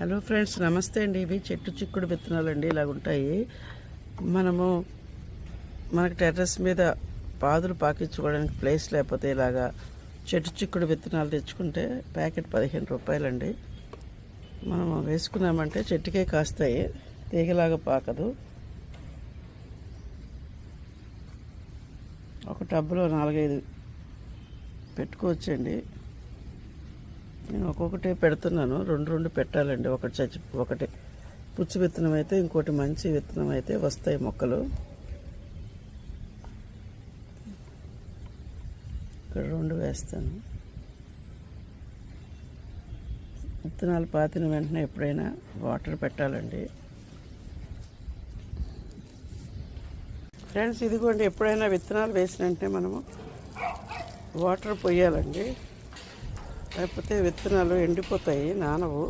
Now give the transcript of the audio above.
Hello friends, నమస్తే అండి. ఇవి చెట్టు చిక్కుడు విత్తనాలు అండి. ఇలాగ ఉంటాయి. మనకు టెర్రస్ మీద పాదులు పాకించుకోవడానికి ప్లేస్ లేకపోతే ఇలాగా చెట్టు చిక్కుడు విత్తనాలు తెచ్చుకుంటే ప్యాకెట్ 15 రూపాయలండి. మనం వేసుకున్నామంటే చెట్టుకే కాస్తాయి, తీగలాగా పాకదు. ఒక టబ్లో 4-5 పెట్టుకోవచ్చండి. నేను ఒక్కొక్కటే పెడుతున్నాను, రెండు పెట్టాలండి. ఒకటి పుచ్చు విత్తనం అయితే ఇంకోటి మంచి విత్తనం అయితే వస్తాయి మొక్కలు. ఇక్కడ 2 వేస్తాను. విత్తనాలు పాతిన వెంటనే ఎప్పుడైనా వాటర్ పెట్టాలండి. ఫ్రెండ్స్, ఇదిగోండి, ఎప్పుడైనా విత్తనాలు వేసిన వెంటనే మనము వాటర్ పోయాలండి. లేకపోతే విత్తనాలు ఎండిపోతాయి, నానవు.